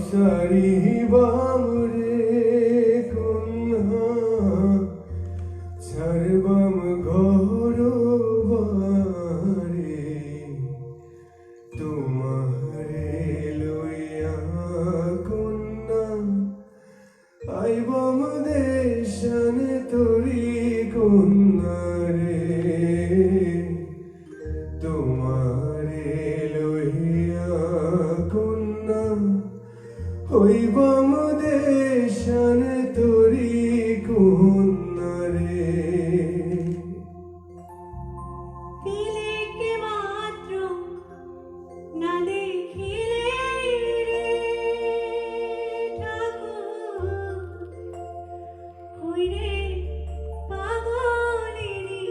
সারিবাম রে কন্যা ছাড়বাম ঘর বাড়ি তোমারে লইয়া কন্যা আইবাম দেশানে তোরি কন্যা রে তোমারে লইয়া কন্যা হইবাম দেশানে তোরি কন্যা রে তিলেকে মাত্র না দেখিলে রে ঠাকুর হইরে পাগলেরি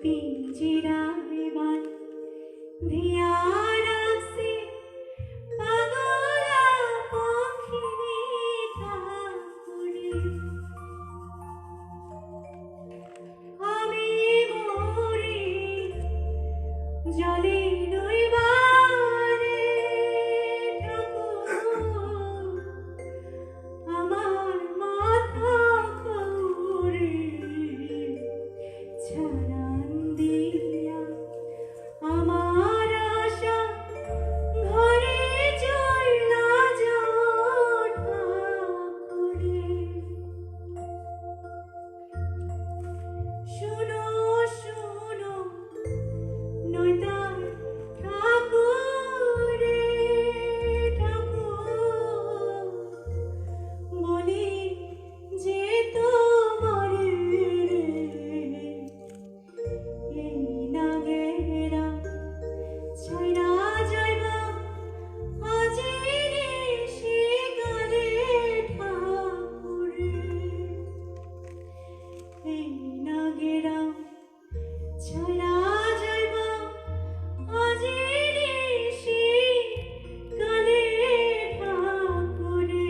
পিঞ্জিরায় বান ধিয়া রাখছে পাগলা পক্ষিনী ঠাকুরে আমি মরি জলে ডুইবারে ঠাকুর আমার মাথা করে ছাড়ান দিয়া আমার আশা ঘরে চইলা যাও ঠাকুরে শুনো শুনো নয়তার ঠাকুরে ঠাকুর বলি যে তোমার এই নাগেরা ছাইরা যাইবা আজি সে গালে ঠাকুরে এই নাগেরা ছাইরা যাইবা আজি সে গালে ঠাকুরে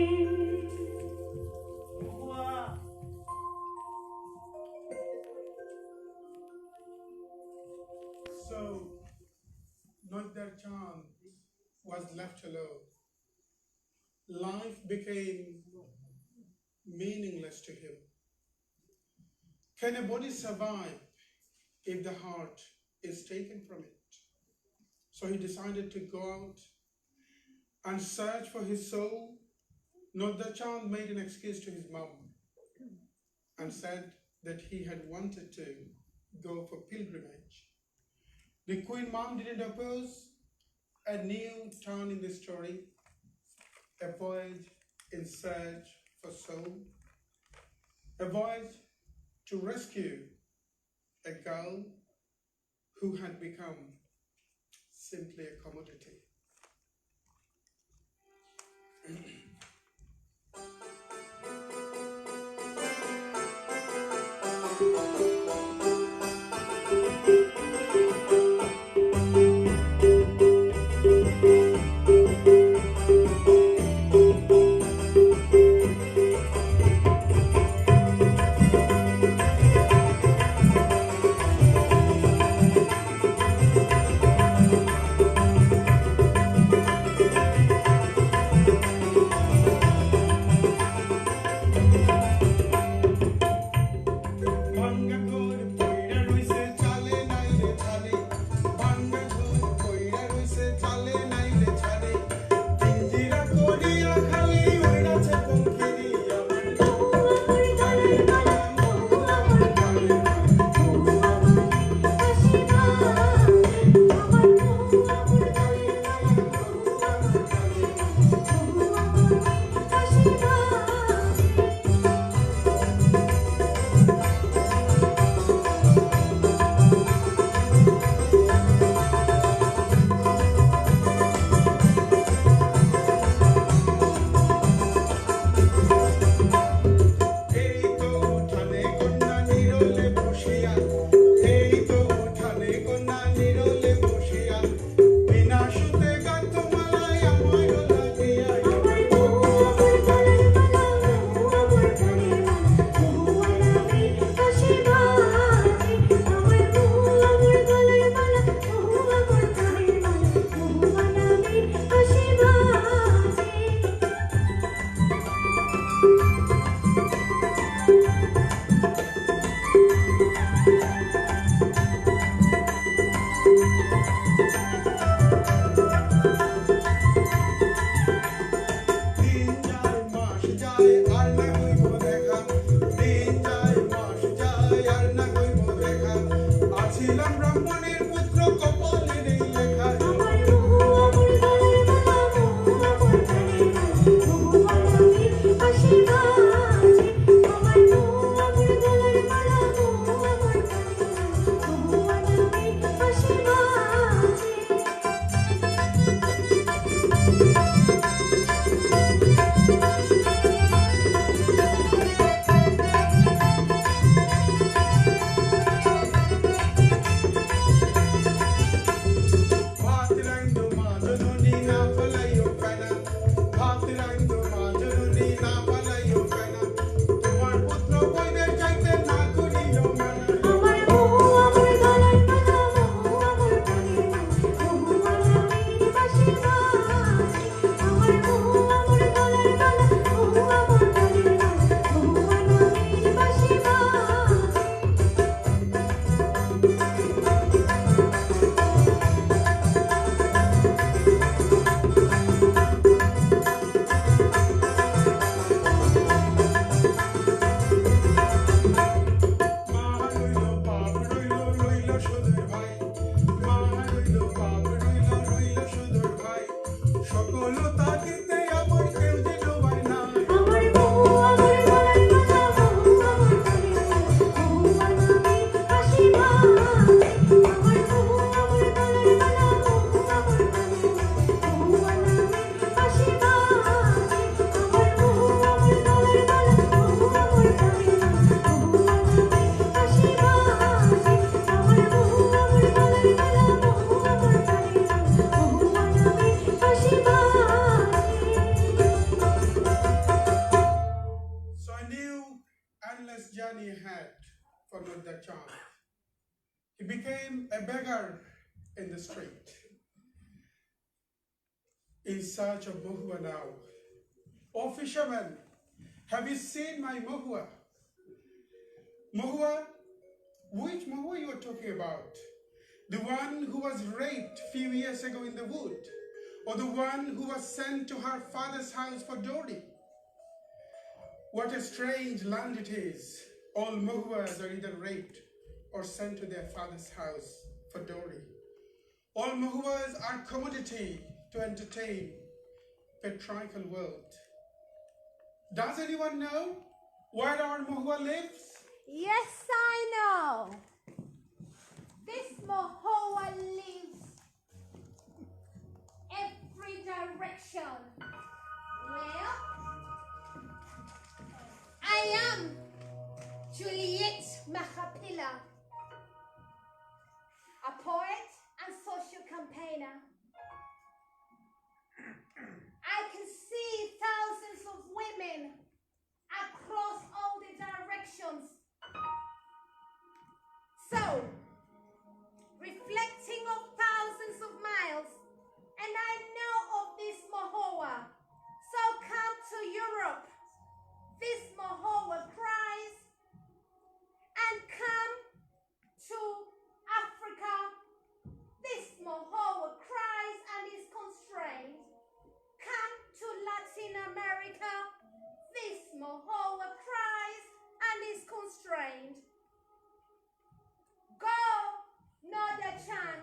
So, Nodar Chand was left alone. Life became meaningless to him. Can a body survive if the heart is taken from it? So he decided to go out and search for his soul. Nodar Chand made an excuse to his mom and said that he had wanted to go for pilgrimage. The Queen Mom didn't oppose. A new turn in the story, a voyage in search for soul, a voyage to rescue a girl who had become simply a commodity. Journey ahead for that child. He became a beggar in the street in search of Mohua now. Oh fisherman, have you seen my Mohua? Mohua? Which Mohua you are talking about? The one who was raped a few years ago in the wood? Or the one who was sent to her father's house for dowry? What a strange land it is. All Mohuas are either raped or sent to their father's house for dowry. All Mohuas are commodity to entertain patriarchal world. Does anyone know where our Mohua lives? Yes, I know. This Mohoa lives every direction. Well, I am Juliet Mahapila, a poet and social campaigner. I can see thousands of women across all the directions. So, reflecting of thousands of miles, and I know of this Mohoa. So come to Europe, this Mohoa cries, and come to Africa, this Mohoa cries and is constrained. Come to Latin America, this Mohoa cries and is constrained. Go, Noda-chan,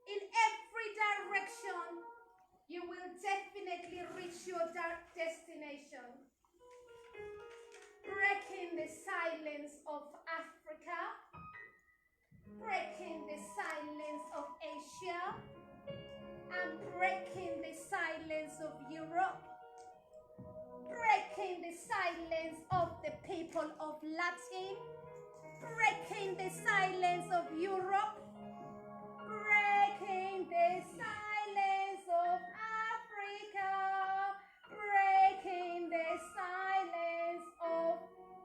in every direction, you will definitely reach your destination. Breaking the silence of Africa, breaking the silence of Asia, and breaking the silence of Europe, breaking the silence of the people of Latin, breaking the silence of Europe, breaking the silence of Africa, breaking the silence of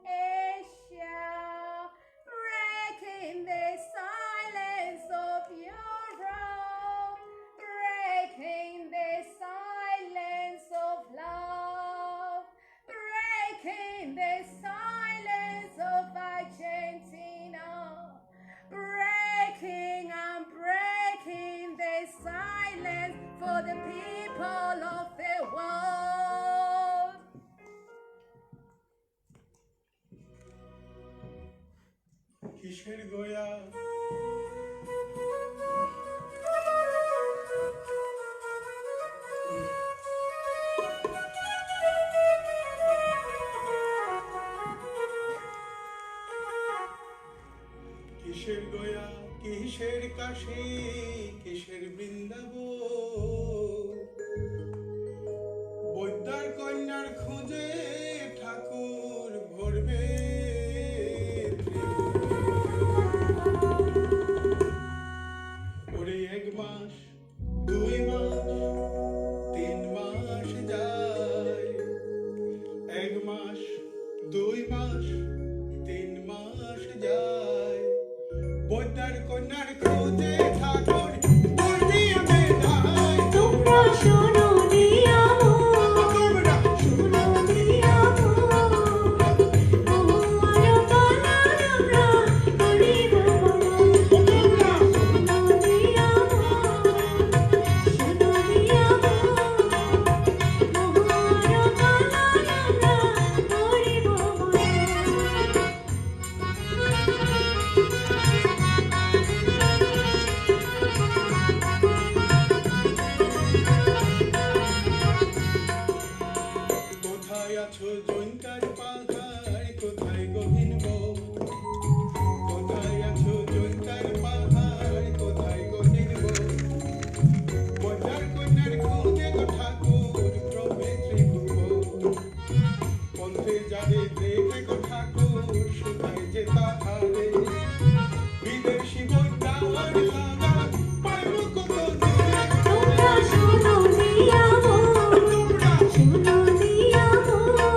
Asia, breaking the silence of Europe, breaking the silence of love, breaking the silence of Argentina, breaking and breaking the silence for the people of the world. কিসের গোয়া কিসের গোয়া কিসের কাশী কিসের বৃন্দাবন খুদে গো ঠাকুর প্রভে ত্রিভুবন পন্থে যারে দেখে গো ঠাকুর শুধায় যে তাহারে বিদেশি বইটার লাগা পাইব কত দূরে তোমরা শোনো দিয়া মন তোমরা শোনো দিয়া মন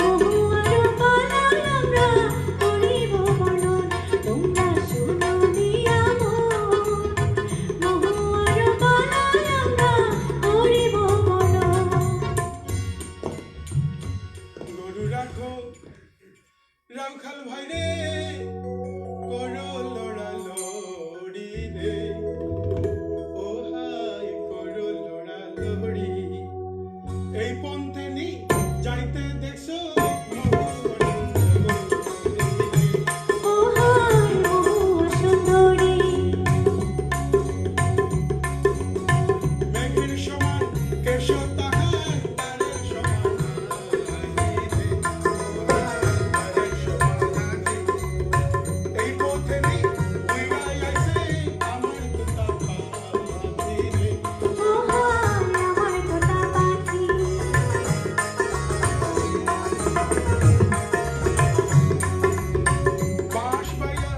মহুয়ার পালায় আমরা করিব বরণ তোমরা শোনো দিয়া মন মহুয়ার পালায় আমরা করিব বরণ গরু রাখো রাউখাল ভাই রে করো লড়ালড়ি রে ও হাই করো লড়ালড়ি এই পন্থে নি যাইতে দেখছো ও হায় মহুয়া সুন্দরী মেঘের সমান কেশ তাহার তারের সমান তারের সমান এই পথে নি উইরাই আইছে আমার তোতা পাখি রে ও হায় আমার তোতা পাখি বাঁশ বাইয়া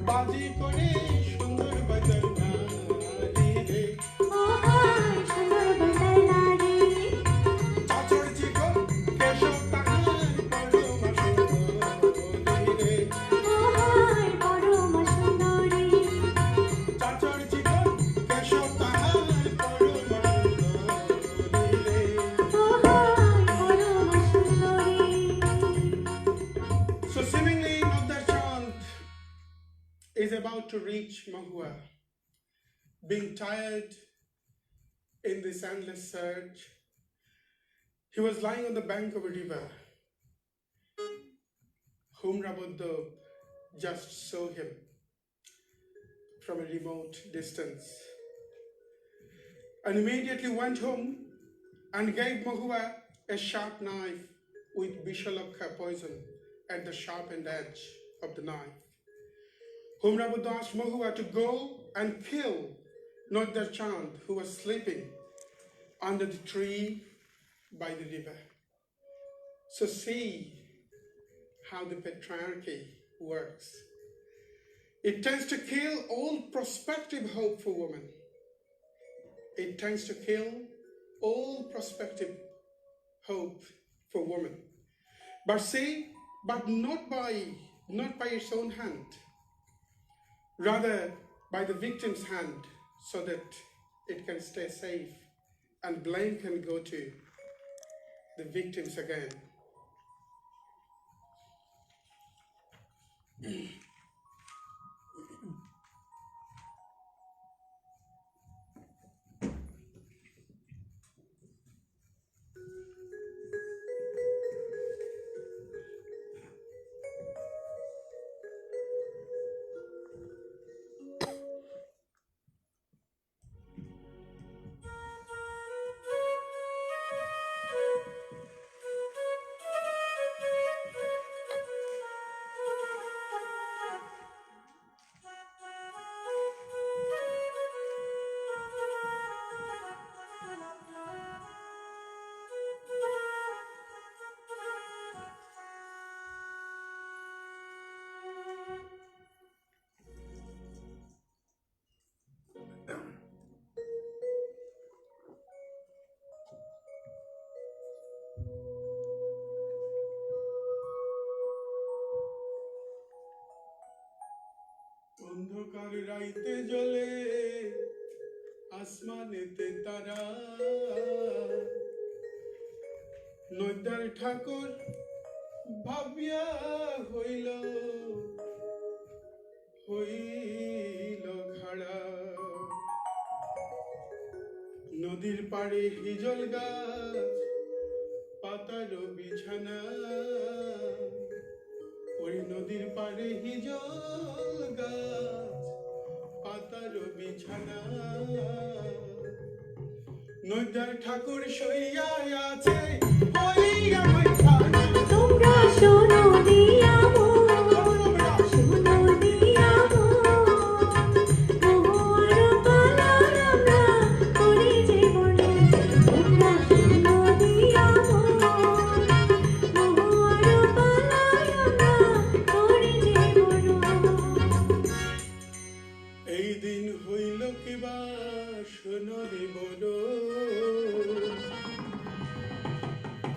বাজি করে সুন্দর বাজার নারী রে ও হায় সুন্দর বাজার নারী চাচর চিকন কেশব তাহার পরমা সুন্দরী রে ও হায় পরমা সুন্দরী চাচর চিকন কেশব তাহার পরমা সুন্দরী রে ও হায় পরমা সুন্দরী So seemingly Nodar Chand is about to reach Mahua, being tired in this endless search. He was lying on the bank of a river, whom Raboddo just saw him from a remote distance, and immediately went home and gave Mahua a sharp knife with Bishalakha poison at the sharpened edge of the knife. Whom Raboddo asked Mahua to go and kill Nodar Chand, who was sleeping under the tree by the river. So see how the patriarchy works. It tends to kill all prospective hope for women. It tends to kill all prospective hope for women. But see, but not by its own hand, rather by the victim's hand, so that it can stay safe and blame can go to the victims again. অন্ধকার রাইতে জ্বলে আসমানেতে তারা নদার ঠাকুর ভাবিয়া হইল খাড়া নদীর পাড়ে হিজল গাছ পাতার বিছানা ওই নদীর পাড়ে হিজল গাছ পাতার বিছানা নদার ঠাকুর শইয়া আছে ওই আমার খানা তোমরা শোনো দিয়া মন শোনো দিয়া মন মহুয়ার পালায় আমরা করি যে বরণ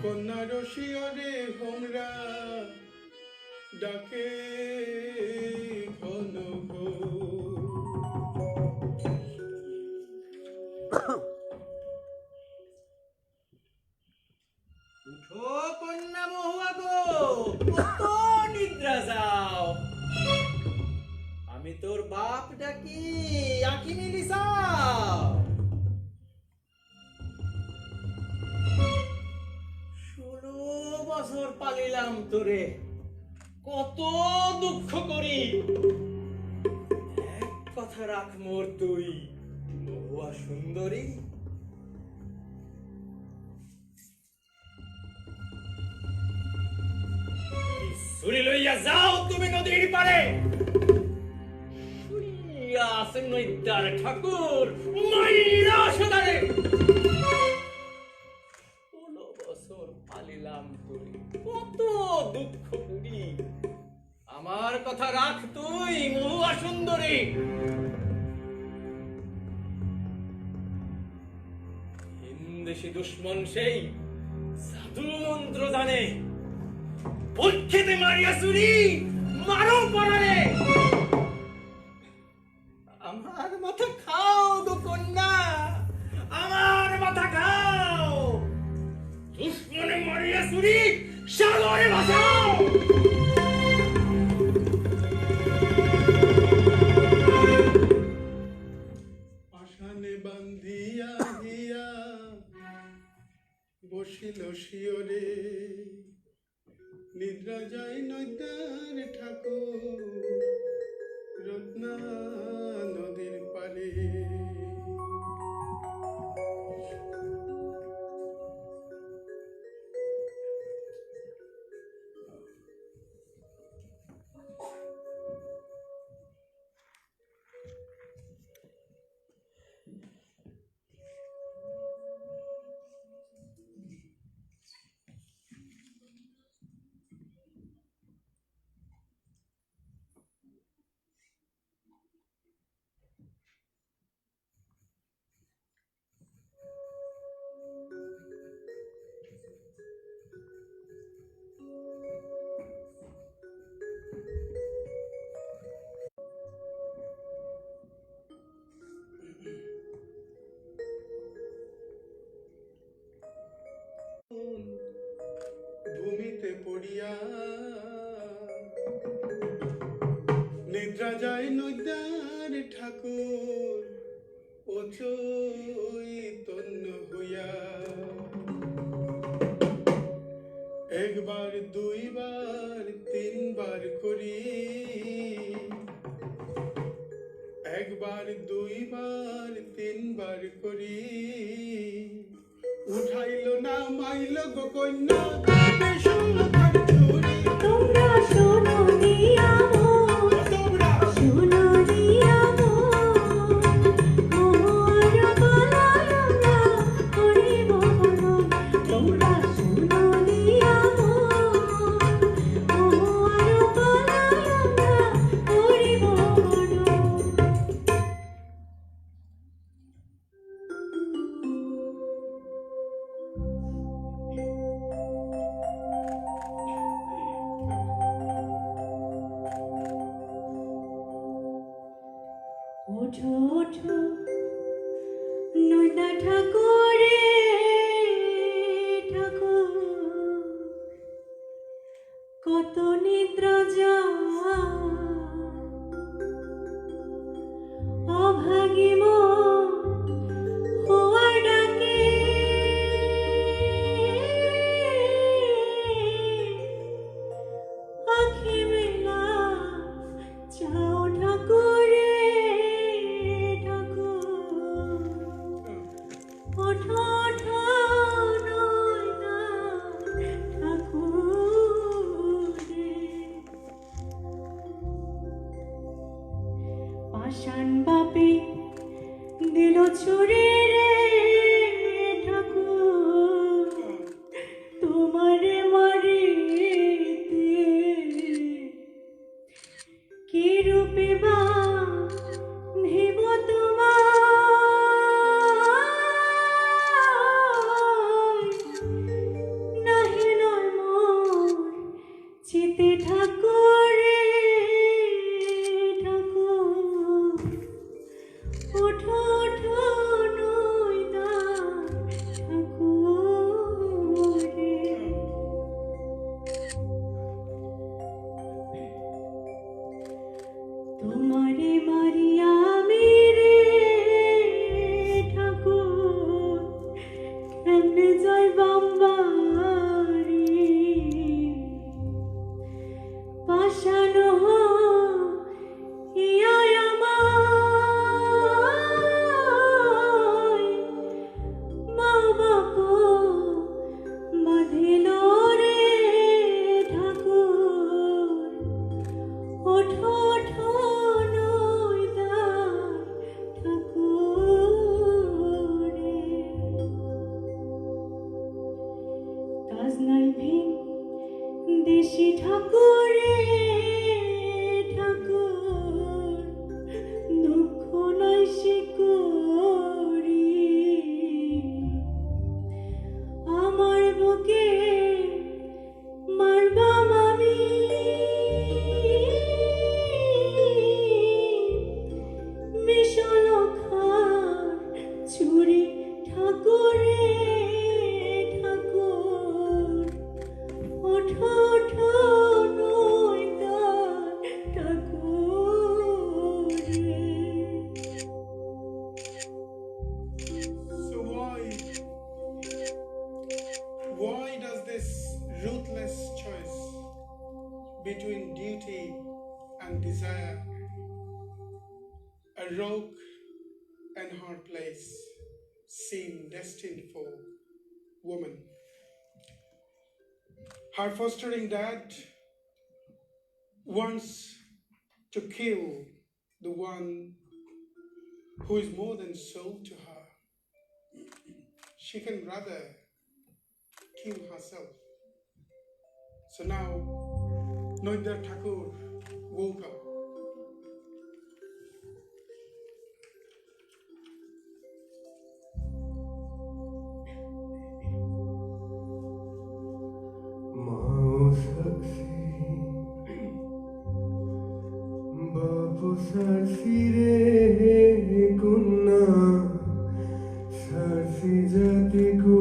কন্যার শিয়রে হোমরা ডাকে ঘন উঠো কন্যা মহুয়া গো, কত নিদ্রা যাও। আমি তোর বাপ ডাকি, আঁখি মিলি যাও। 16 বছর পালিলাম তোরে, কত দুঃখ করি। এক কথা রাখ মোর তুই, মহুয়া সুন্দরী। ছুরি লইয়া যাও তুমি নদীর পারে। শুনিয়া আছেন নৈদ্যার ঠাকুর, মাইরা সদারে। 16 বছর পালিলাম তোরে, কত দুঃখ করি। আমার কথা রাখ তুই, মহুয়া সুন্দরী। হিন্দেশি দুশ্মন সেই জাদু মন্ত্র জানে। পক্ষেতে মারিয়া চুরি মারো পরারে। আমার মাথা খাও গো কন্যা, আমার মাথা খাও। দুশ্মনে মারিয়া চুরি সাগরে ভাসাও। পাশানে বান্ধিয়া হিয়া বসিল শিয়রে, নিদ্রা যায় নৈদ্যার ঠাকুর রত্না নদীর পারে। ভূমিতে পড়িয়া নিদ্রা যায় নৈদ্যার ঠাকুর অচৈতন্য হইয়া। একবার দুইবার তিনবার করি, একবার দুইবার তিনবার করি উঠাইল না মাইল গো কন্যা বেসুমার ছুরি। তোমরা শোনো দিয়া মোর, তোমরা শোনো দিয়া মোর, মোর গলায় আমরা করিব বরণ। তোমরা শোনো দিয়া মোর, মোর গলায় আমরা করিব বরণ। ওঠো ওঠো নৈনা ঠাকুরে ঠাকুর, কত নিদ্রা যায় অভাগী মন হওয়ার ডাকে। আখি মেলা চাও ঠাকুরে ঠাকুর, ওঠো ওঠো নয়না ঠাকুরে। পাষাণ বাপে দিল ছুরি রে ঠাকুর, তোমারে মারিতে কি রূপে বাঁধিব তোমার। যাইবাম বাড়ি পাশানো হিয়ায় আমায় মা বাপ বাঁধিল রে ঠাকুর ওঠো ওঠো নইদার ঠাকুরে কাজ নাই ভিন দেশি ঠাকুরে ঠাকুর দুঃখ নাই শিকরি আমার বুকে মারবা মামি বিশালক্ষার চুরি ঠাকুরে ঠাকুর ওঠো ওঠো নইদার ঠাকুরে So why does this ruthless choice between duty and desire, a rock and hard place, seem destined for woman? Her fostering dad wants to kill the one who is more than soul to her. She can rather kill herself. So now, Noindar Thakur woke up. Mao Cersei Bapu Cersei रे कुन्ना Cersei जाति को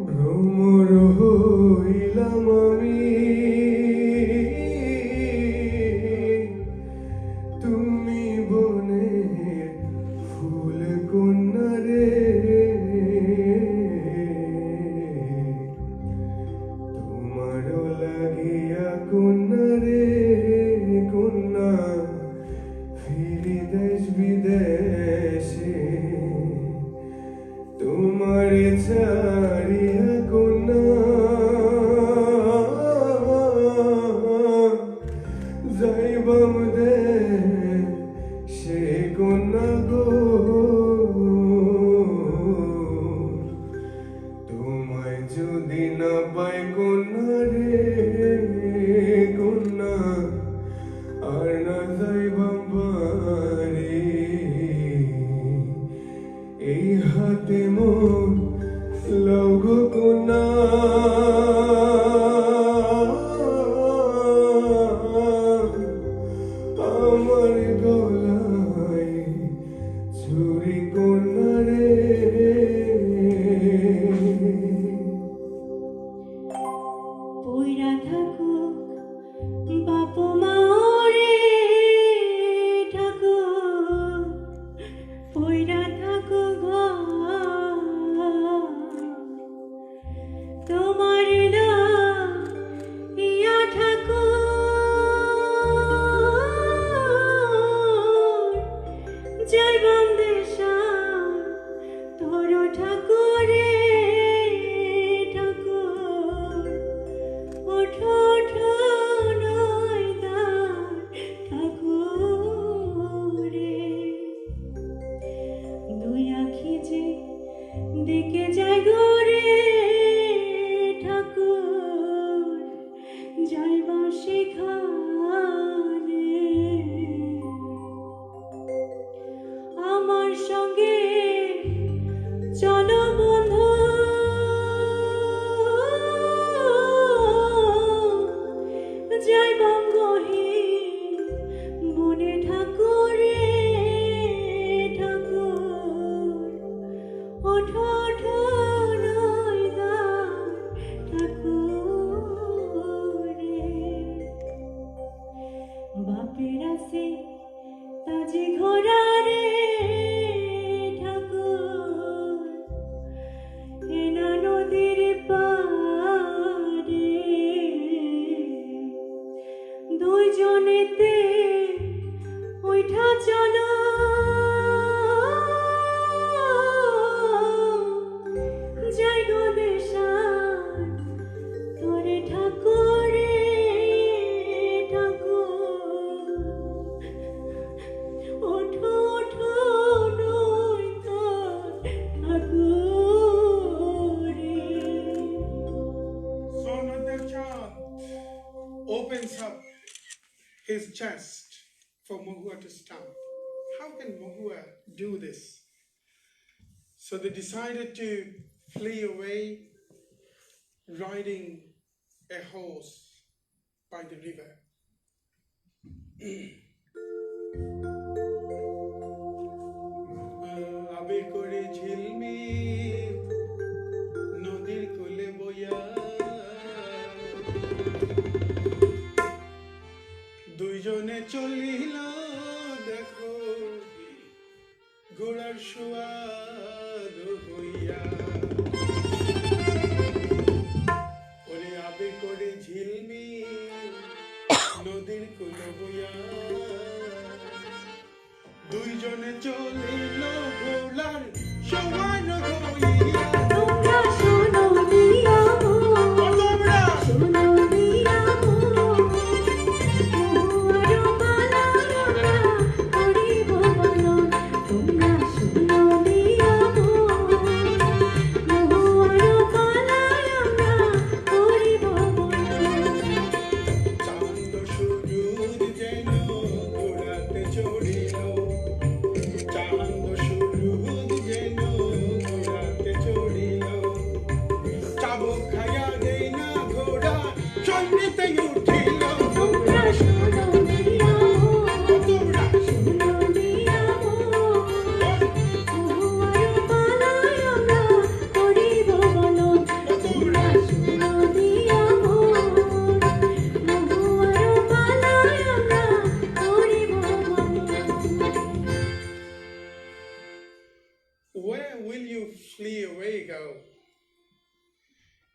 ভ্রমর হইলাম আমি তুমি বনের ফুল কন্যা রে তোমারও লাগিয়া কন্যা রে কন্যা ফিরি দেশ বিদেশে তোমার ছাড়িয়া কন্যা যাইবাম দে সে কন্যা গো তোমায় যদি না পাই কন্যা রে কন্যা আর না যাইবাম বাড়ি এই হাতে মোর লৌগ কোনা আমার গলায় ছুরি কোনা রে পইরা থাকুক বাপ মা রে ঠাকুর পইরা থাকুক ঘর তোমার ইয়া ঠাকুর যাইবাম দেশা তোর ঠাকুরে ঠাকুর ওঠো ওঠো নইদার ঠাকুরে দুই আখি যে দেখে যায় গোরে ঠাকুর যাইবা সেখানে আমার সঙ্গে চলো বন্ধু যাইবাম গহি মনে ঠাকুরে ঠাকুর ওঠো ওঠো নইদার his chest for Mohua to stop. How can Mohua do this? So they decided to flee away riding a horse by the river. আবে করে ঝিলমিল নদীর কোলে বইয়া দুইজনে চলিল দেখো ঘোড়ার সোয়াদ হইয়া ওরে আবে করে ঝিলমিল নদীর কোলে বইয়া দুইজনে চলিল ঘোড়ার সোয়াদ হইয়া তোমরা শোনো দিয়া মন তোমরা শোনো দিয়া মন মহুয়ার মালা আমরা করিব বরণ তোমরা শোনো দিয়া মন মহুয়ার মালা আমরা করিব বরণ চাঁদ সূর্য যেন ঘোড়াতে চড়িল চাঁদ সূর্য যেন ঘোড়াতে চড়িল চাবুক খাইয়া দেই না ঘোড়া চন্ডিতে উঠিল তোমরা শোনো দিয়া মন তোমরা শোনো দিয়া মন মহুয়ার মালা আমরা করিব বরণ তোমরা শোনো দিয়া মন মহুয়ার মালা আমরা করিব বরণ Where will you flee away go?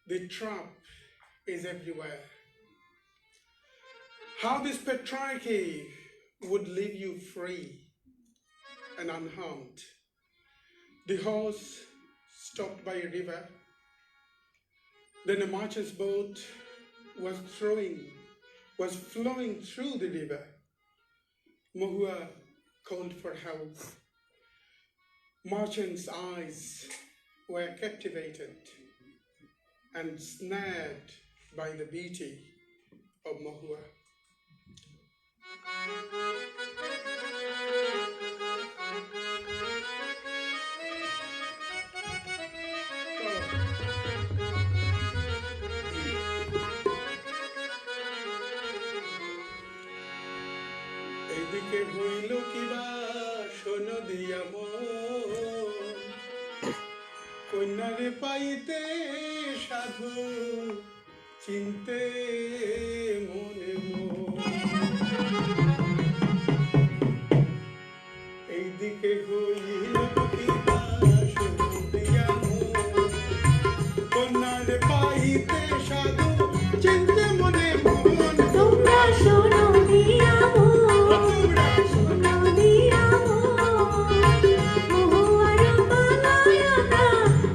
The trap is everywhere. How this patriarchy would leave you free and unharmed. The horse stopped by a river. Then a merchant's boat was flowing through the river. Mohua called for help. Merchant's eyes were captivated and snared by the beauty of Mohua. এইদিকে হইল কিবা শোন দিয়া মন কন্যারে পাইতে সাধু চিনতে মনে মন এইদিকে হইল কিবা শোন দিয়া মন কন্যারে পাইতে সাধু চিনতে মনে মন তোমরা শোনো দিয়া মন তোমরা শোনো দিয়া মন মহুয়ার মালা আমরা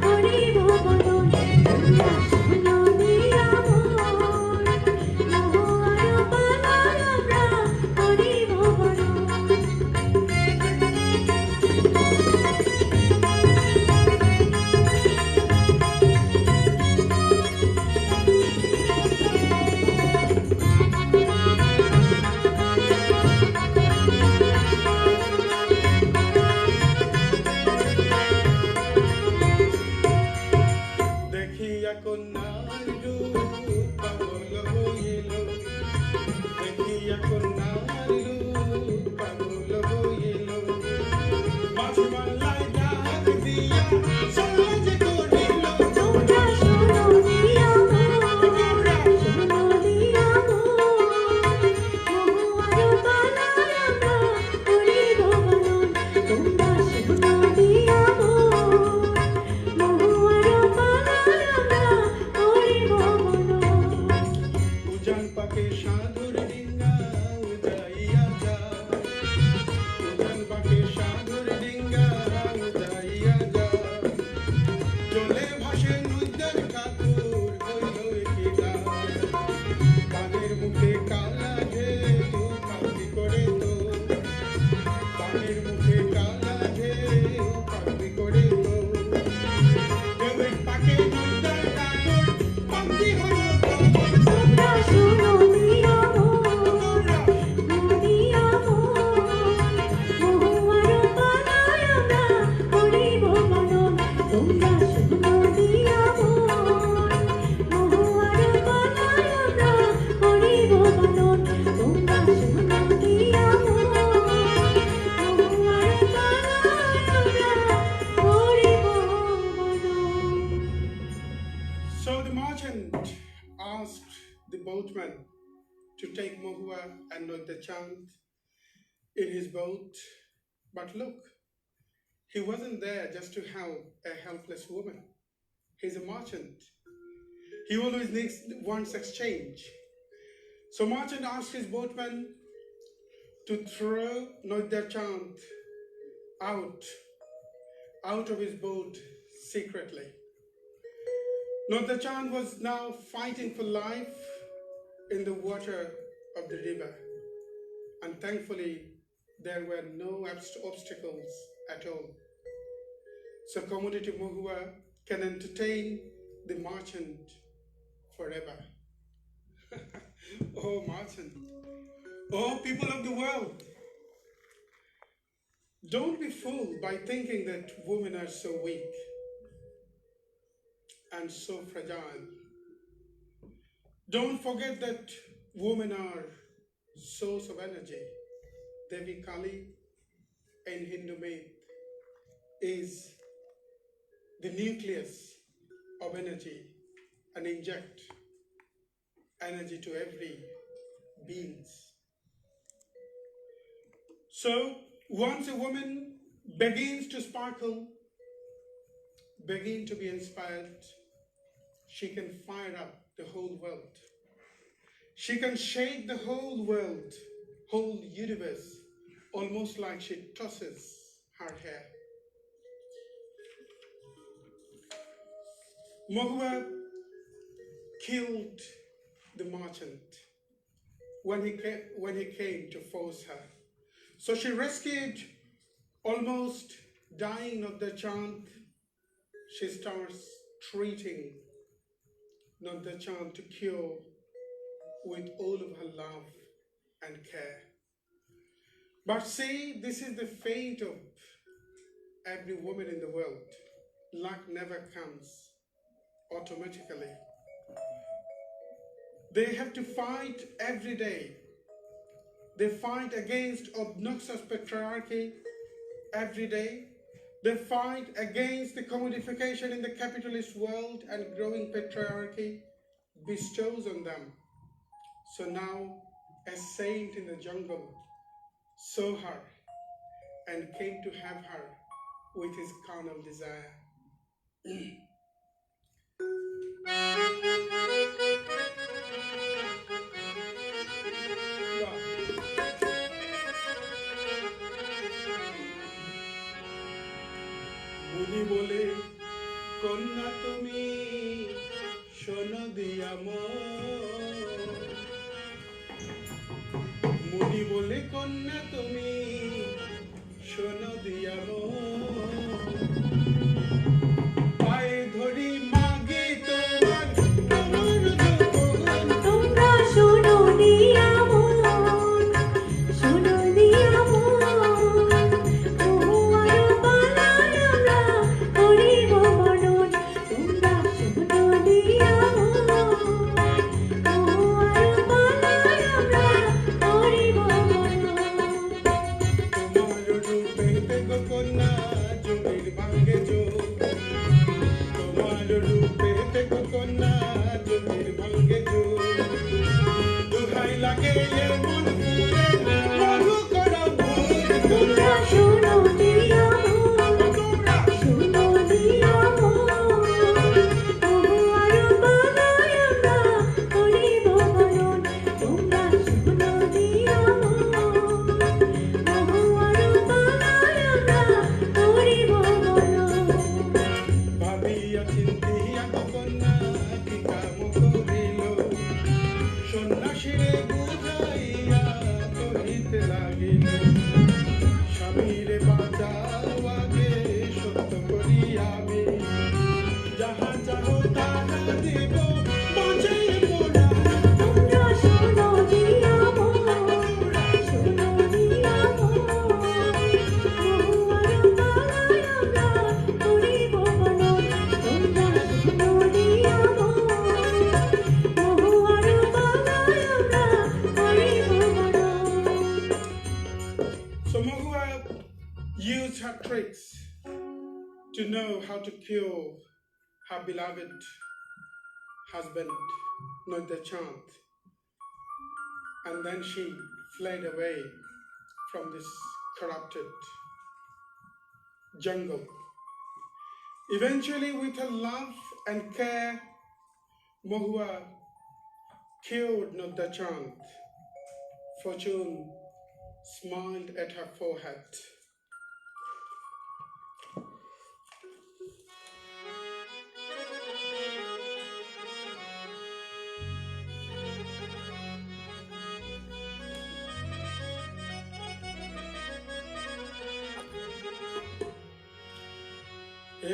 করিব বরণ তোমরা শোনো দিয়া মন মহুয়ার মালা আমরা করিব বরণ boatman to take Mohua and not the chant in his boat. But look, he wasn't there just to help a helpless woman. He's a merchant. He always wants exchange. So merchant asked his boatman to throw not the chant out of his boat secretly. Not the chant was now fighting for life in the water of the river, and thankfully there were no obstacles at all. So commodity Mohua can entertain the merchant forever. Oh, merchant. Oh, people of the world. Don't be fooled by thinking that women are so weak and so fragile. Don't forget that women are source of energy. Devi Kali in Hindu myth is the nucleus of energy and inject energy to every beings. So once a woman begins to sparkle, begin to be inspired, she can fire up the whole world. She can shake the whole world, whole universe, almost like she tosses her hair. Mohua killed the merchant when he came to force her. So she rescued, almost dying of the chant. She starts treating not the chant to cure with all of her love and care. But see, this is the fate of every woman in the world. Luck never comes automatically. They have to fight every day. They fight against obnoxious patriarchy every day. They fight against the commodification in the capitalist world and growing patriarchy bestows on them. So now a saint in the jungle saw her and came to have her with his carnal desire. মুনি বলে কন্যা তুমি শোনো দিয়া মুনি বলে কন্যা তুমি শোনো দিয়া পায়ে ধরি মাগে তোমার তোমরা শোনো দিয়া মন, শোনো দিয়া মন, মহুয়ার পালায় আমরা করিব বরণ। তোমরা শোনো দিয়া মন, মহুয়ার পালায় আমরা করিব বরণ। তোমার রূপে দেখো কন্যা জমির ভাঙ্গে যোগ তোমার রূপে দেখো কন্যা জমির ভাঙ্গে যোগ দুহাই লাগে এ মন পুরে মধু করা ভোগ তোমরা শোনো দিয়া মন, তোমরা শোনো দিয়া মন, মহুয়ার পালায় আমরা করিব বরণ। তোমরা শোনো দিয়া মন, মহুয়ার পালায় আমরা করিব বরণ। ভাবিয়া চিন্তিয়া গো কন্যা কি কাম করিল সন্ন্যাসীরে বুঝাইয়া কহিতে লাগিল স্বামীরে বাঁচাও আগে সত্য করি আমি যাহা চাহো তাহা দিব বাঁচাইব না তোমরা শোনো দিয়া মন, শোনো দিয়া মন, মহুয়ার পালায় আমরা করিব বরণ। তোমরা শোনো দিয়া মন, মহুয়ার পালায় আমরা করিব বরণ। So Mohua used her tricks to know how to cure her beloved husband, not the chant. and then she fled away from this corrupted jungle. Eventually, with her love and care, Mohua cured Nodachand. Fortune smiled at her forehead.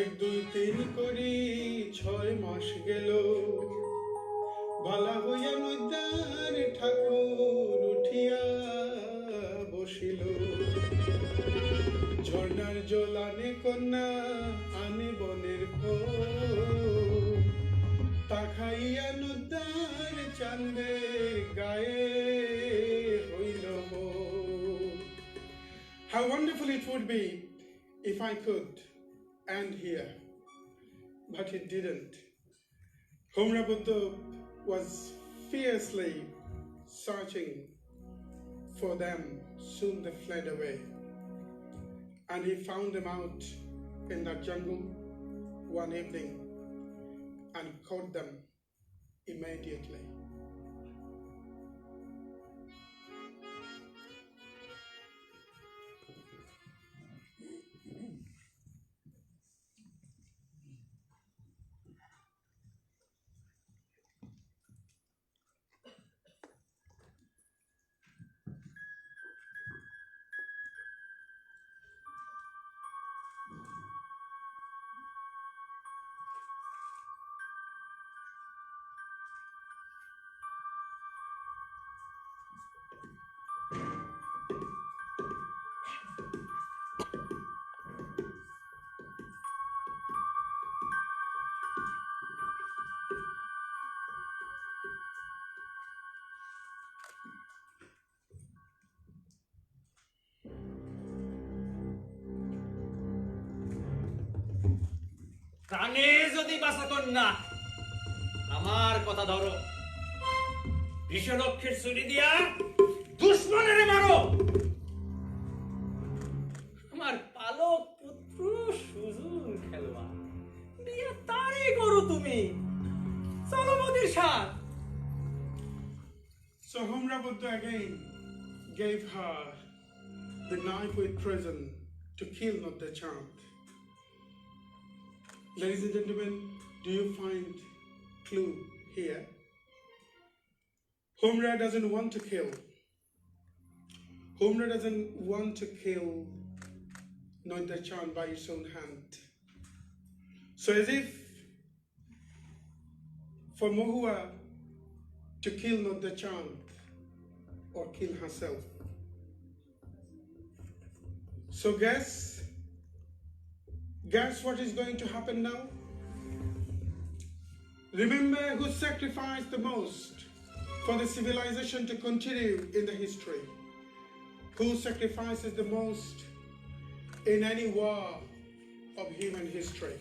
এক দুই তিন করি 6 মাস গেল বালা হইয়া নদ্যার ঠাকুর উঠিয়া বসিল ঝর্ণার জল আনে কন্যা আনে বনের ফল তা খাইয়া নদ্যার চান্দে গায়ে হইল বল। How wonderful it would be if I could end here, but it didn't. Homra Buddha was fiercely searching for them. Soon they fled away, and he found them out in that jungle one evening and caught them immediately. প্রাণে যদি বাঁচা কন্যা আমার কথা ধরো বিষলক্ষের ছুরি দিয়া দুশ্মনের মারো আমার পালক পুত্র সুজন খেলোয়া বিয়ে তারই করো তুমি চলো মোদের সাথ। So Homra Buddha again gave her the knife with prison to kill Nodachand. Ladies and gentlemen, do you find clue here? Homra doesn't want to kill. Homra doesn't want to kill Nodachand by his own hand. So as if for Mohua to kill Nodachand or kill herself. So guess what is going to happen now? Remember who sacrificed the most for the civilization to continue in the history? Who sacrifices the most in any war of human history?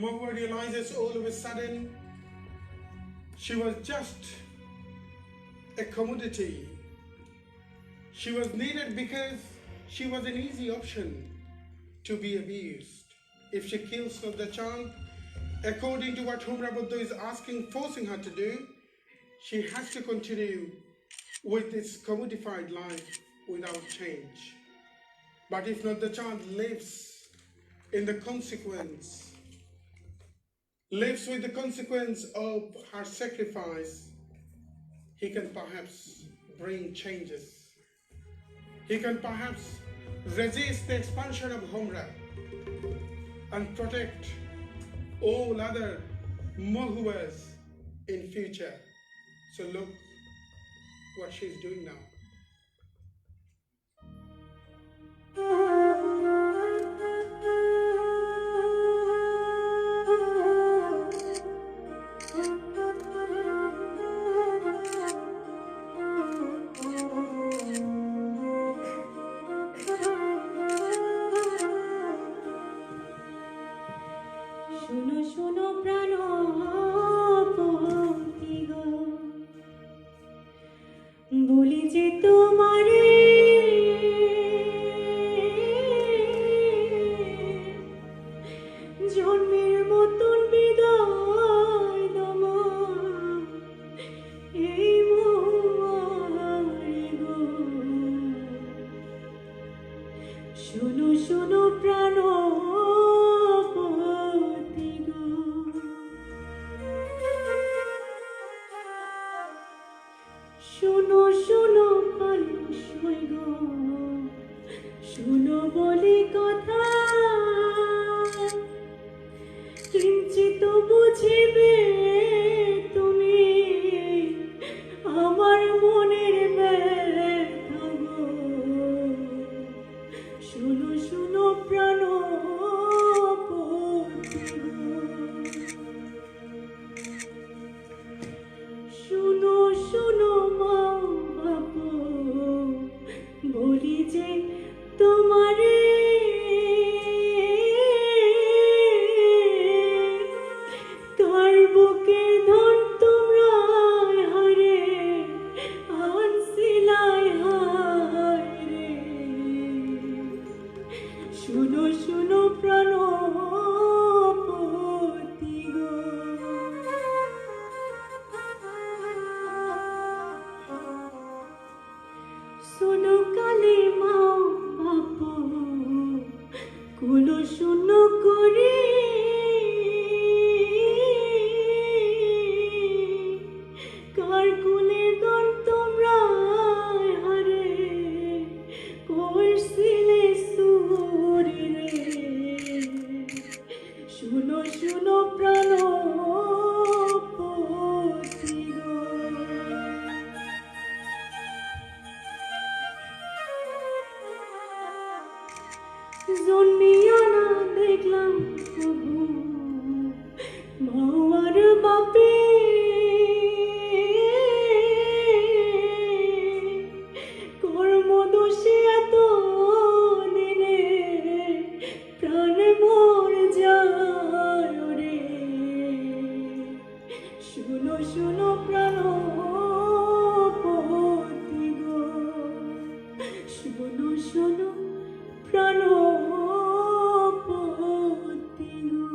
Mohua realizes all of a sudden she was just a commodity. She was needed because she was an easy option to be abused. If she kills Nodachand, according to what Homra Buddha is asking, forcing her to do, she has to continue with this commodified life without change. But if Nodachand lives in the consequence, lives with the consequence of her sacrifice, he can perhaps bring changes. He can perhaps resist the expansion of Homra and protect all other Mohuas in future. So look what she's doing now. শোনো শোনো প্রাণপতি গো শুনো প্রাণপতি গো শুনো কালে মাও বাপ কুলো শুনো করে কার কুলে দন তোমরা হারে করছিলে সুরে রে শুনো শুনো প্রাণপতি গো জন্মিয়া না দেখলাম প্রভু মাওয়ার বাপে কর্মদোষে এত দিনে প্রাণ মোর যায় রে শুনো শুনো প্রাণপতি গো শুনো শুনো প্রাণপতি গো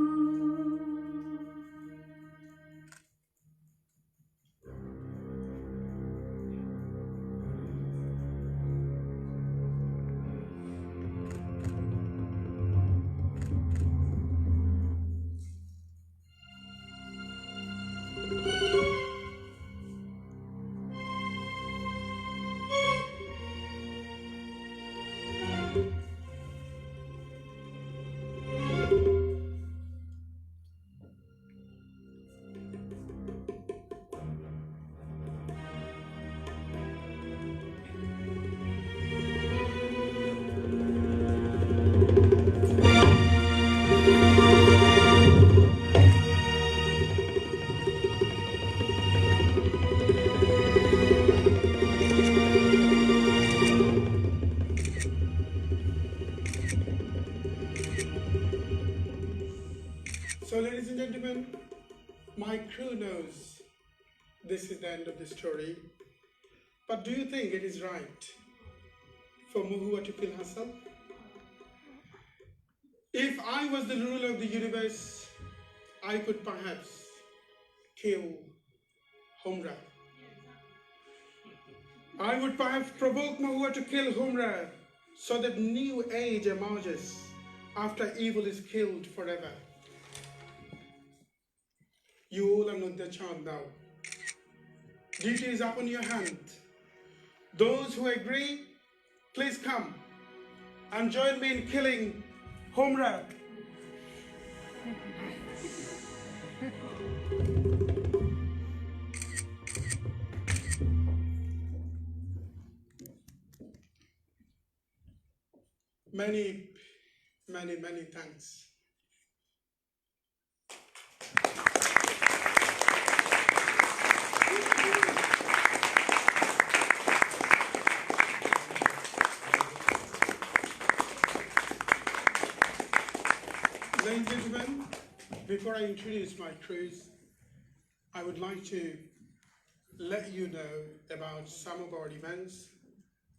So, ladies and gentlemen, my crew knows this is the end of the story. But do you think it is right for Muhua to kill herself? If I was the ruler of the universe, I could perhaps kill Humra. I would perhaps provoke Muhua to kill Humra so that new age emerges after evil is killed forever. You all are not the child now. Duty is upon your hand. Those who agree, please come and join me in killing Humra. Many, many, many thanks. Ladies and gentlemen, before I introduce my crews, I would like to let you know about some of our events,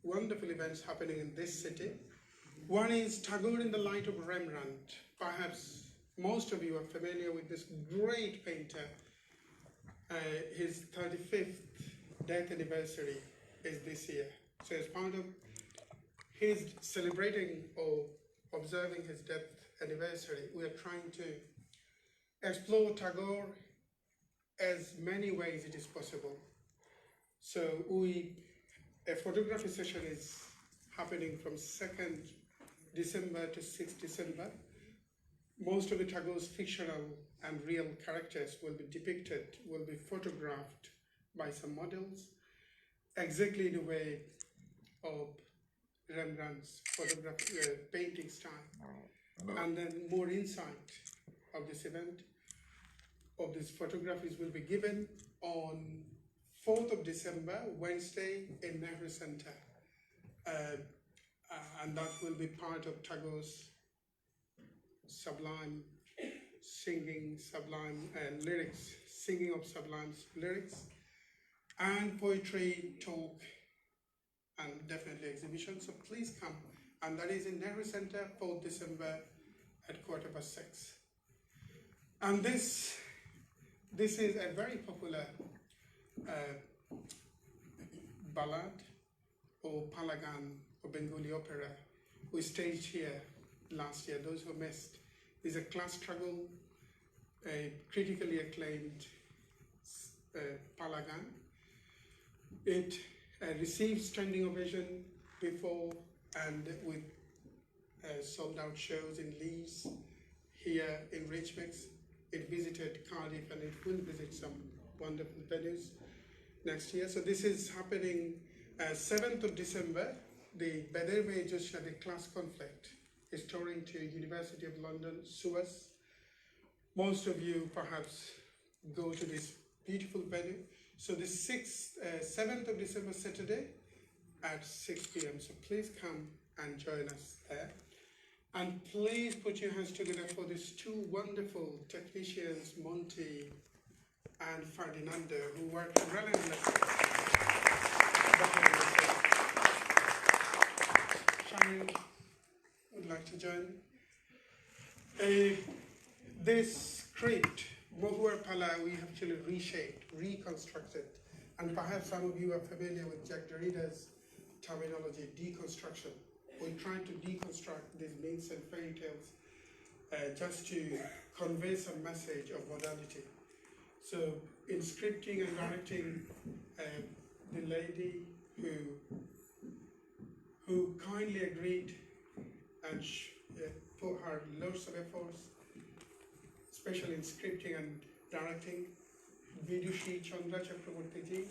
wonderful events happening in this city. One is Tagore in the Light of Rembrandt. Perhaps most of you are familiar with this great painter. His 35th death anniversary is this year. So as part of his celebrating or observing his death anniversary, we are trying to explore Tagore as many ways it is possible. So a photography session is happening from 2nd December to 6th December. Most of the Tagore's fictional and real characters will be depicted, will be photographed by some models, exactly the way of Rembrandt's painting style. And then more insight of this event, of these photographies will be given on 4th of December, Wednesday in Nehru Center. And that will be part of Tagore's sublime singing, sublime lyrics, singing of sublime lyrics, and poetry, talk, and definitely exhibition. So please come. And that is in Nehru Center, 4th December, at 6:15. And this is a very popular ballad or Palagan or Bengali opera we staged here last year. Those who missed, is a class struggle, a critically acclaimed Palagan. It received standing ovation before and with sold out shows in Leeds, here in Richmond. It visited Cardiff and it will visit some wonderful venues next year. So this is happening 7th of December. The Bederme Joshua, the class conflict, is touring to University of London, Suez. Most of you perhaps go to this beautiful venue. So the 7th of December, Saturday at 6 p.m. So please come and join us there. And please put your hands together for these two wonderful technicians, Monty and Ferdinando, who work relentlessly. Sharon would like to join. This script, Mohuar Pala, we actually reshaped, reconstructed, and perhaps some of you are familiar with Jack Derrida's terminology, deconstruction. We're trying to deconstruct these myths and fairy tales just to convey some message of modernity. So in scripting and directing, the lady who kindly agreed and put her loads of efforts, especially in scripting and directing, Vidushi Chandra Chakraborty,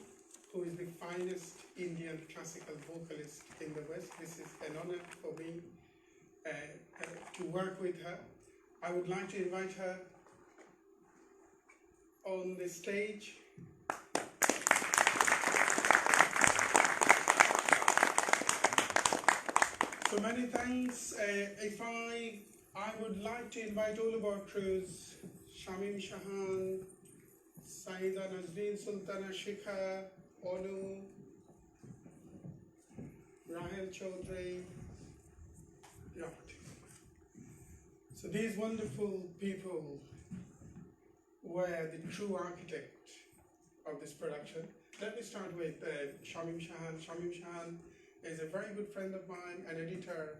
who is the finest Indian classical vocalist in the West. This is an honor for me to work with her. I would like to invite her on the stage. So many thanks. I would like to invite all of our crews, Shamim Shahan, Saida Nazreen Sultana Shikha, Onu, Rahel Chaudhry. Right. So these wonderful people were the true architect of this production. Let me start with Shamim Shahan. Shamim Shahan is a very good friend of mine, an editor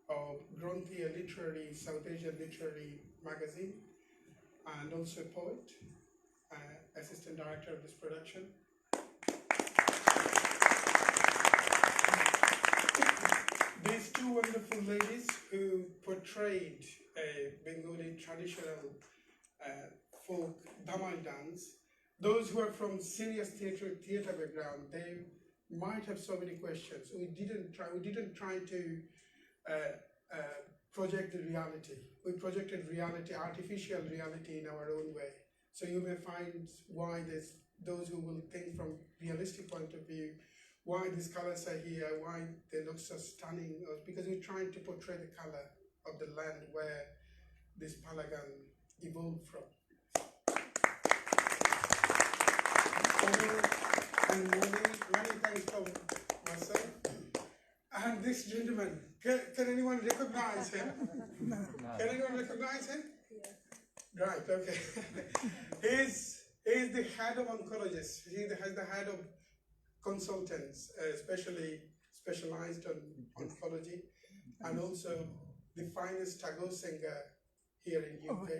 of Granthi, a literary, South Asian literary magazine, and also a poet, assistant director of this production. These two wonderful ladies who portrayed a Bengali traditional folk Dhamal dance, those who are from serious theater background, they might have so many questions. We didn't try to project the reality. We projected reality, artificial reality in our own way. So you may find why there's those who will think from realistic point of view, why these colors are here, why they look so stunning, because we're trying to portray the color of the land where this Palagan evolved from. And many thanks from myself. And this gentleman, can anyone recognize him? Can anyone recognize him? Yeah. Right, okay. He's the head of oncologists. He has the head of consultants, especially specialized on oncology, and also the finest Tagore singer here in UK,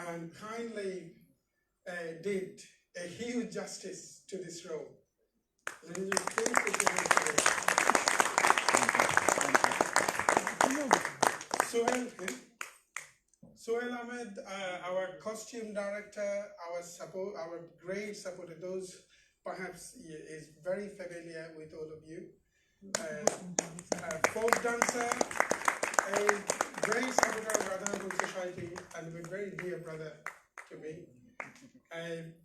and kindly did a huge justice to this role. Ladies and gentlemen, Sohail Ahmed, our costume director, our great supporter, those perhaps is very familiar with all of you. Folk dancer, a great supporter of Brotherhood Society, and a very dear brother to me.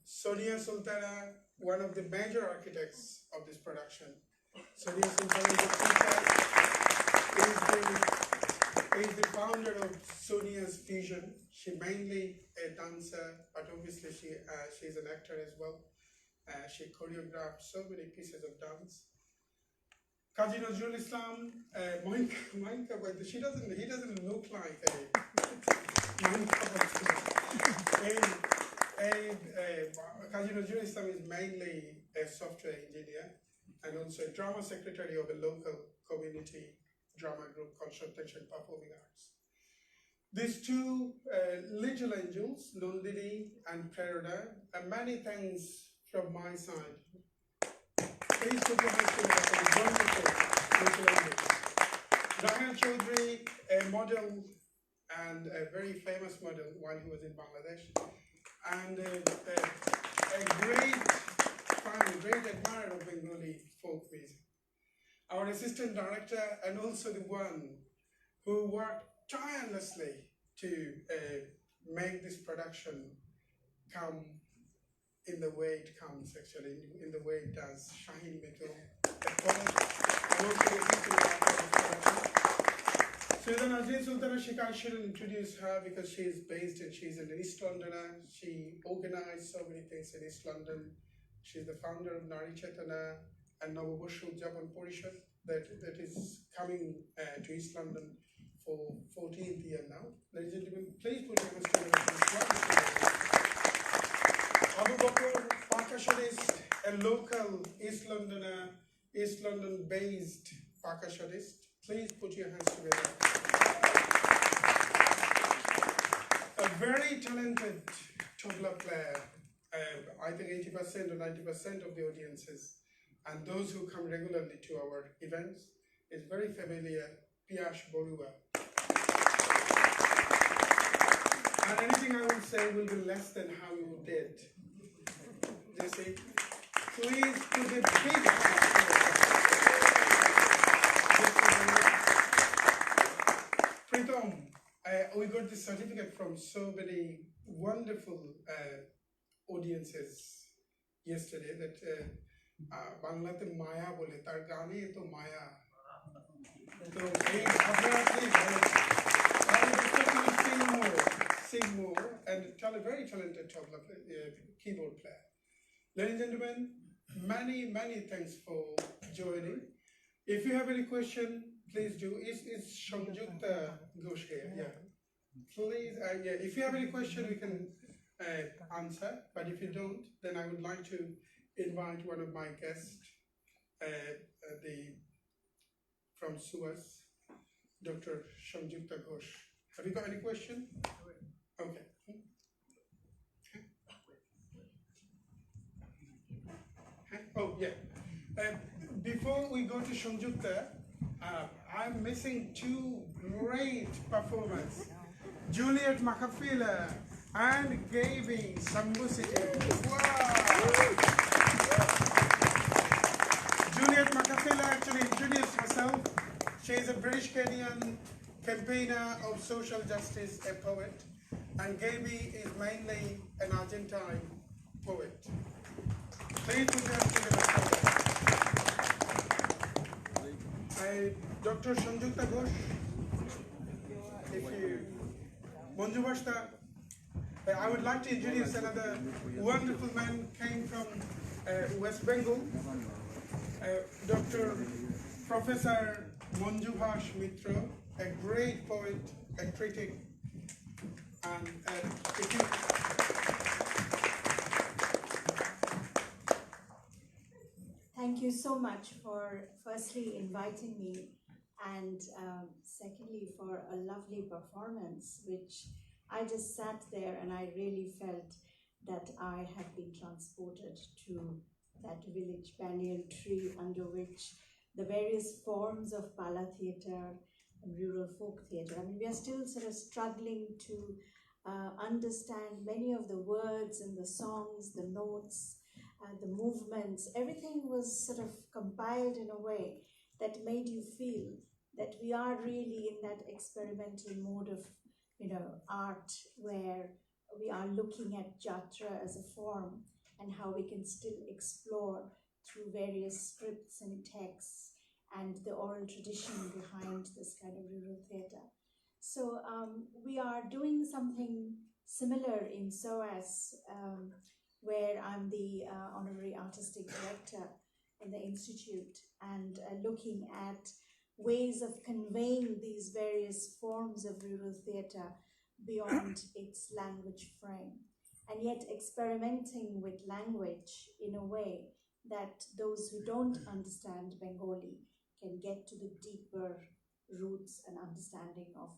Sonia Sultana, one of the major architects of this production. Sonia Sultana is the founder of Sonia's Fusion. She mainly a dancer, but obviously she's an actor as well. She choreographed so many pieces of dance. Kazi Nazrul Islam, Moinka, but he doesn't look like a Moinka. Kazi Nazrul Islam is mainly a software engineer and also a drama secretary of a local community drama group called Shottenshon Performing Arts. These two little angels, Nandini and Prerana, and many thanks from my side. Please put your hands together for the wonderful little angels. Rahel Chaudhry, a model and a very famous model while he was in Bangladesh, and a great fan, great admirer of Bengali folk music. Our assistant director and also the one who worked tirelessly to make this production come in the way it comes, actually, in the way it does. Shaheen Metal, a poet, and also the assistant director of this production. Susan Azrin Sultana Shika, I shouldn't introduce her because she's in East Londoner. She organized so many things in East London. She's the founder of Nari Chetana and Navaboshu Udjapan Porishad that is coming to East London for 14th year now. Ladies and gentlemen, please put your hands together. Abu Bakr, percussionist, a local East London based percussionist. Please put your hands together. A very talented tabla player. I think 80% or 90% of the audiences and those who come regularly to our events is very familiar, Piyash Borua. And anything I will say will be less than how you did. Jesse, please put a big Pritam, we got this certificate from so many wonderful audiences yesterday that Banglate Maya bole, tar gaane to Maya. So sing more, and tell a very talented keyboard player. Ladies and gentlemen, many thanks for joining. If you have any question, please do. Is Shangjukta Ghosh here? Yeah. Please, yeah. If you have any question, we can answer. But if you don't, then I would like to invite one of my guests, from SUAS, Dr. Shangjukta Ghosh. Have you got any question? Okay. Oh, yeah. Before we go to Shangjukta, I'm missing two great performers, Juliet Makafila and Gaby Sambusiti. Wow! Juliet Makafila actually introduced herself. She is a British Kenyan campaigner of social justice, a poet, and Gaby is mainly an Argentine poet. Please put your hands together. Dr. Shangjukta Ghosh, if you, Manju Bashta, I would like to introduce another wonderful man, came from West Bengal, Dr. Professor Manjubhash Mitra, a great poet, a critic, and if you, Thank you so much for firstly inviting me and secondly for a lovely performance, which I just sat there and I really felt that I have been transported to that village banyan tree under which the various forms of pala theatre and rural folk theatre. I mean, we are still sort of struggling to understand many of the words and the songs, the notes, the movements. Everything was sort of compiled in a way that made you feel that we are really in that experimental mode of, art where we are looking at jatra as a form and how we can still explore through various scripts and texts and the oral tradition behind this kind of rural theatre. So we are doing something similar in SOAS, where I'm the honorary artistic director, in the Institute and looking at ways of conveying these various forms of rural theatre beyond its language frame, and yet experimenting with language in a way that those who don't understand Bengali can get to the deeper roots and understanding of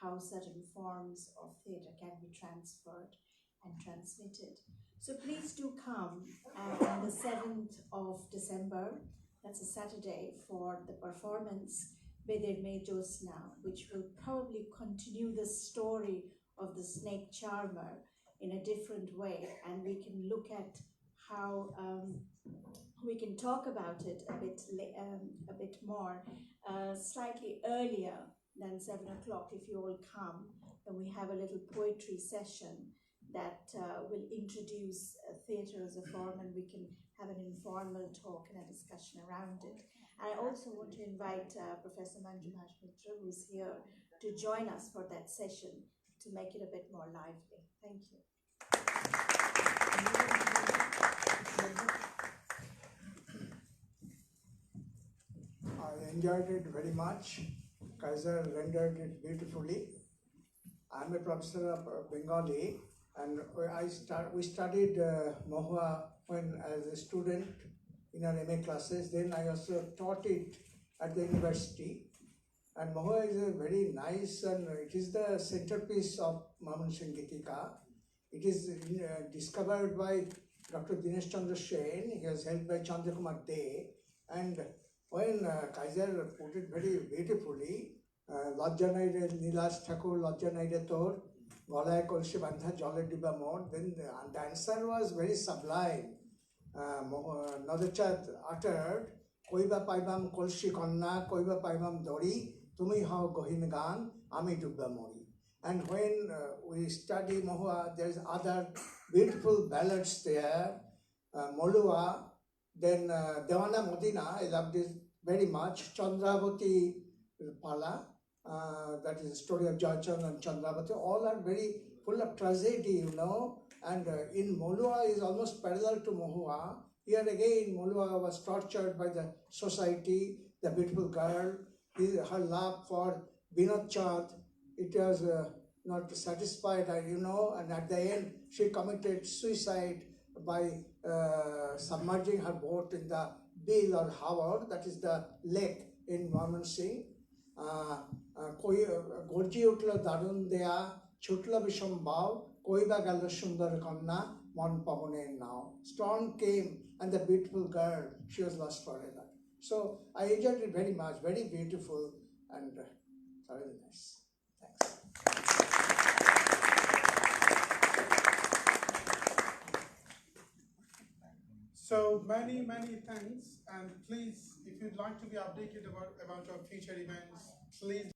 how certain forms of theatre can be transferred and transmitted. So please do come on the 7th of December, that's a Saturday, for the performance Bedir Mejos Now, which will probably continue the story of the snake charmer in a different way, and we can look at how we can talk about it a bit more, slightly earlier than 7 o'clock. If you all come, then we have a little poetry session that will introduce theatre as a form, and we can have an informal talk and a discussion around it. And I also want to invite Professor Manjunath Mitra, who's here, to join us for that session to make it a bit more lively. Thank you. I enjoyed it very much. Kaiser rendered it beautifully. I'm a professor of Bengali, and we studied Mohua when as a student in our MA classes. Then I also taught it at the university. And Mohua is a very nice, and it is the centerpiece of Mamun Sangeetika. It is discovered by Dr. Dinesh Chandra Sen. He was helped by Chandra Kumar De. And when Kaiser put it very beautifully, Lajja Naire Nilas Thakur, Lajja Naire Tor, Golaya Kolshi Bandha Jole Diba Mod, then the answer was very sublime. Nadachat uttered, Koiba Paibam Kolshi Konna, Koiba Paibam Dori, Tumi Hao Gohin Gan, Ami Dubba Mori. And when we study Mohua, there's other beautiful ballads there, Molua, then Dewana Modina, I love this very much, Chandravati Pala, that is the story of Jayachand and Chandravati, all are very full of tragedy, you know, and in Molua is almost parallel to Mohua. Here again, Molua was tortured by the society, the beautiful girl, her love for Binod Chand, it was not satisfied, you know, and at the end, she committed suicide by submerging her boat in the Bill or Howard, that is the lake in Mymensingh. Gorji উঠল দারুণ দেয়া ছুটল বিষম বাও কইবা গেল সুন্দর কন্যা মন পবনের নাও. Storm came and the beautiful girl, she was lost forever. So I enjoyed it very much, very beautiful and very nice. Thanks. So many thanks, and please, if you'd like to be updated about our future events, please